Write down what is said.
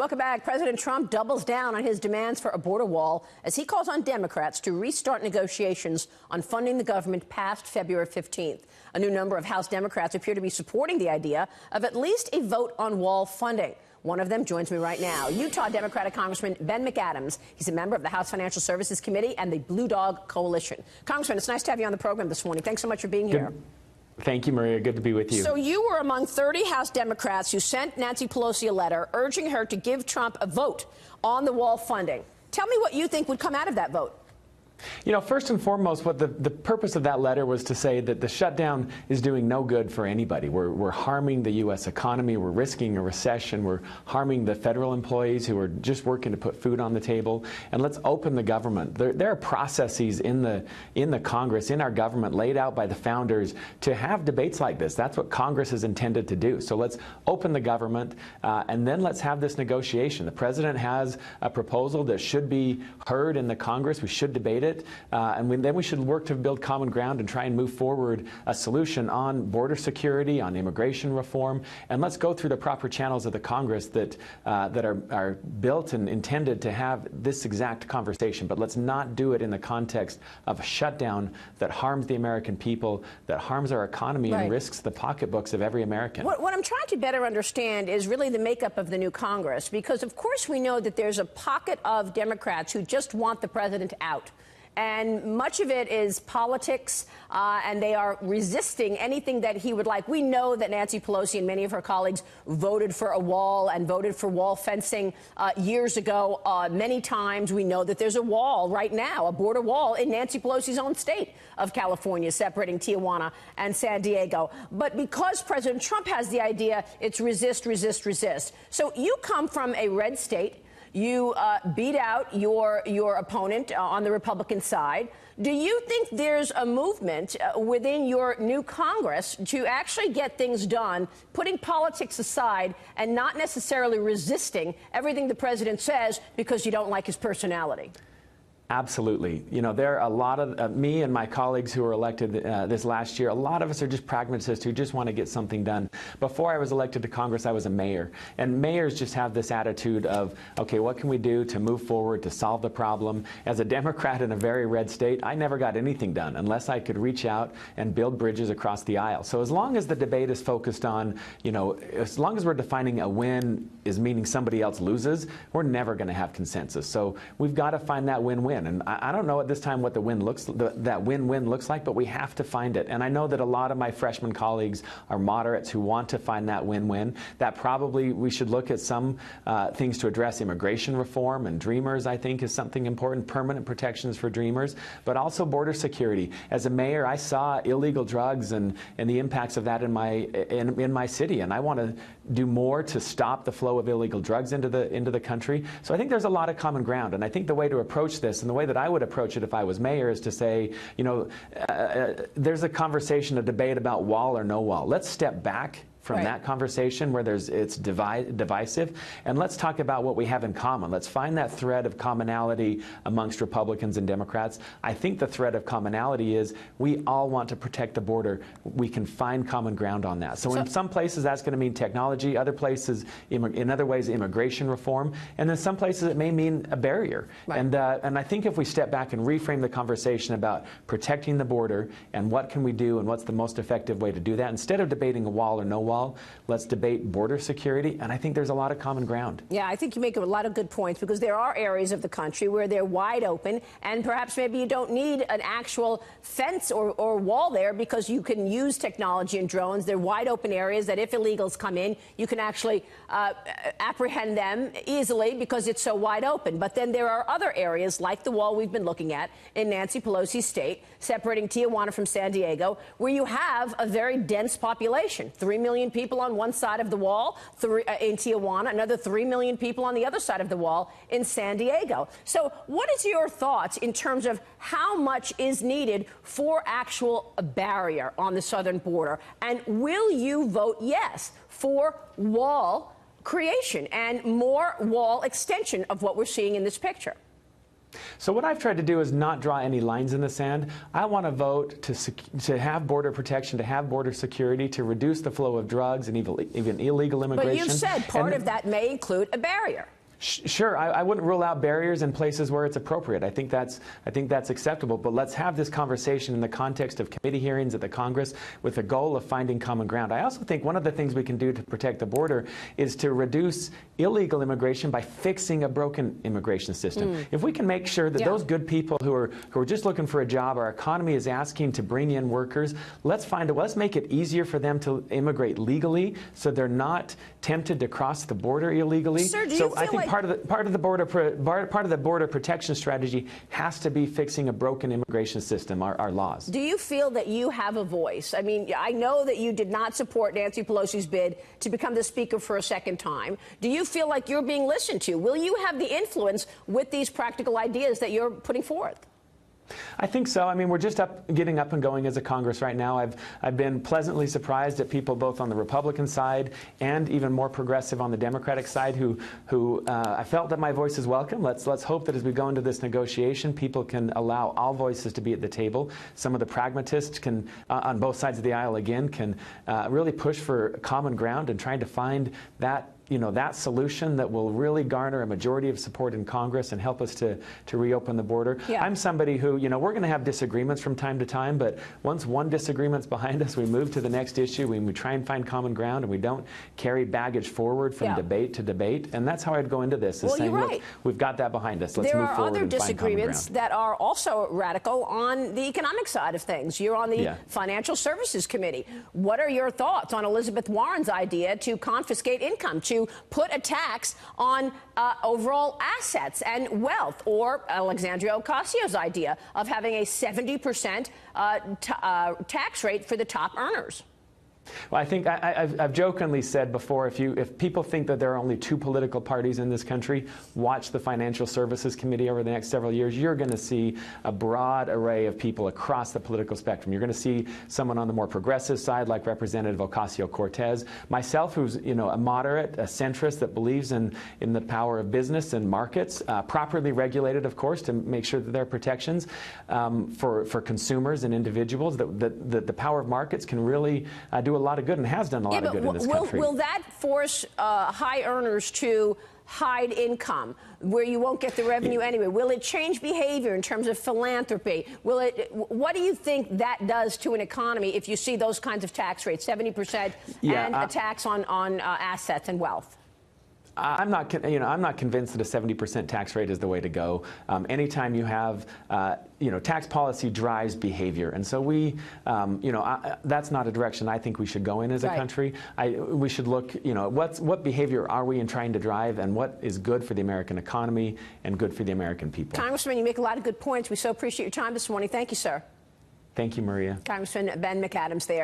Welcome back. President Trump doubles down on his demands for a border wall as he calls on Democrats to restart negotiations on funding the government past February 15th. A new number of House Democrats appear to be supporting the idea of at least a vote on wall funding. One of them joins me right now, Utah Democratic Congressman Ben McAdams. He's a member of the House Financial Services Committee and the Blue Dog Coalition. Congressman, it's nice to have you on the program this morning. Thanks so much for being here. Thank you, Maria. Good to be with you. So you were among 30 House Democrats who sent Nancy Pelosi a letter urging her to give Trump a vote on the wall funding. Tell me what you think would come out of that vote. You know, first and foremost, what the purpose of that letter was to say that the shutdown is doing no good for anybody. We're harming the U.S. economy. We're risking a recession. We're harming the federal employees who are just working to put food on the table. And let's open the government. There are processes in the Congress, in our government, laid out by the founders to have debates like this. That's what Congress is intended to do. So let's open the government, and then let's have this negotiation. The president has a proposal that should be heard in the Congress. We should debate it. Then we should work to build common ground and try and move forward a solution on border security, on immigration reform, and let's go through the proper channels of the Congress that are built and intended to have this exact conversation. But let's not do it in the context of a shutdown that harms the American people, that harms our economy, and risks the pocketbooks of every American. What I'm trying to better understand is really the makeup of the new Congress, because of course we know that there's a pocket of Democrats who just want the president out. And much of it is politics, and they are resisting anything that he would like. We know that Nancy Pelosi and many of her colleagues voted for a wall and voted for wall fencing years ago many times. We know that there's a wall right now, a border wall in Nancy Pelosi's own state of California, separating Tijuana and San Diego. But because President Trump has the idea, it's resist, resist, resist. So you come from a red state. You beat out your opponent on the Republican side. Do you think there's a movement within your new Congress to actually get things done, putting politics aside and not necessarily resisting everything the president says because you don't like his personality? Absolutely. You know, there are a lot of me and my colleagues who were elected this last year. A lot of us are just pragmatists who just want to get something done. Before I was elected to Congress, I was a mayor. And mayors just have this attitude of, okay, what can we do to move forward, to solve the problem? As a Democrat in a very red state, I never got anything done unless I could reach out and build bridges across the aisle. So as long as the debate is focused on, you know, as long as we're defining a win is meaning somebody else loses, we're never going to have consensus. So we've got to find that win-win. And I don't know at this time what the that win-win looks like, but we have to find it. And I know that a lot of my freshman colleagues are moderates who want to find that win-win. That probably we should look at some things to address immigration reform, and Dreamers, I think, is something important, permanent protections for Dreamers, but also border security. As a mayor, I saw illegal drugs and the impacts of that in my city, and I want to do more to stop the flow of illegal drugs into the country. So I think there's a lot of common ground, and I think the way to approach this, and the way that I would approach it if I was mayor, is to say, you know, there's a conversation, a debate about wall or no wall. Let's step back from that conversation where it's divisive, and let's talk about what we have in common. Let's find that thread of commonality amongst Republicans and Democrats. I think the thread of commonality is we all want to protect the border. We can find common ground on that. So in some places that's going to mean technology, other places, in other ways, immigration reform, and in some places it may mean a barrier. And I think if we step back and reframe the conversation about protecting the border and what can we do and what's the most effective way to do that, instead of debating a wall or no wall, let's debate border security, and I think there's a lot of common ground. Yeah, I think you make a lot of good points, because there are areas of the country where they're wide open, and perhaps maybe you don't need an actual fence or wall there, because you can use technology and drones. They're wide open areas that if illegals come in, you can actually apprehend them easily because it's so wide open. But then there are other areas, like the wall we've been looking at in Nancy Pelosi's state, separating Tijuana from San Diego, where you have a very dense population, 3 million people on one side of the wall in Tijuana, another 3 million people on the other side of the wall in San Diego. So what is your thoughts in terms of how much is needed for actual barrier on the southern border? And will you vote yes for wall creation and more wall extension of what we're seeing in this picture? So what I've tried to do is not draw any lines in the sand. I want to vote to have border protection, to have border security, to reduce the flow of drugs and even illegal immigration. But you've said part of that may include a barrier. Sure, I wouldn't rule out barriers in places where it's appropriate. I think that's acceptable. But let's have this conversation in the context of committee hearings at the Congress with the goal of finding common ground. I also think one of the things we can do to protect the border is to reduce illegal immigration by fixing a broken immigration system. If we can make sure that those good people who are just looking for a job, our economy is asking to bring in workers, let's make it easier for them to immigrate legally, so they're not tempted to cross the border illegally. Sir, do you feel I think like part of the border protection strategy has to be fixing a broken immigration system, our laws. Do you feel that you have a voice? I mean, I know that you did not support Nancy Pelosi's bid to become the Speaker for a second time. Do you feel like you're being listened to? Will you have the influence with these practical ideas that you're putting forth? I think so. I mean, we're just getting up and going as a Congress right now. I've been pleasantly surprised at people both on the Republican side and even more progressive on the Democratic side who I felt that my voice is welcome. Let's hope that as we go into this negotiation, people can allow all voices to be at the table. Some of the pragmatists can, on both sides of the aisle again, can really push for common ground and trying to find that solution that will really garner a majority of support in Congress and help us to reopen the border. Yeah. I'm somebody who, we're going to have disagreements from time to time, but once one disagreement's behind us, we move to the next issue, we try and find common ground, and we don't carry baggage forward from debate to debate. And that's how I'd go into this, is saying, look, we've got that behind us. Let's move forward and find common ground. There are other disagreements that are also radical on the economic side of things. You're on the Financial Services Committee. What are your thoughts on Elizabeth Warren's idea to confiscate income, to put a tax on overall assets and wealth, or Alexandria Ocasio's idea of having a 70% tax rate for the top earners? Well, I think I've jokingly said before, if people think that there are only two political parties in this country, watch the Financial Services Committee over the next several years. You're going to see a broad array of people across the political spectrum. You're going to see someone on the more progressive side, like Representative Ocasio-Cortez, myself, who's a moderate, a centrist that believes in the power of business and markets, properly regulated, of course, to make sure that there are protections for consumers and individuals. That the power of markets can really do a lot of good, and has done a lot of good in this country. Will that force high earners to hide income where you won't get the revenue anyway? Will it change behavior in terms of philanthropy? What do you think that does to an economy if you see those kinds of tax rates, 70% and a tax on assets and wealth? I'm not convinced that a 70% tax rate is the way to go. Anytime you have, tax policy drives behavior, and so that's not a direction I think we should go in as a country. We should look, what behavior are we trying to drive, and what is good for the American economy and good for the American people. Congressman, you make a lot of good points. We so appreciate your time this morning. Thank you, sir. Thank you, Maria. Congressman Ben McAdams there.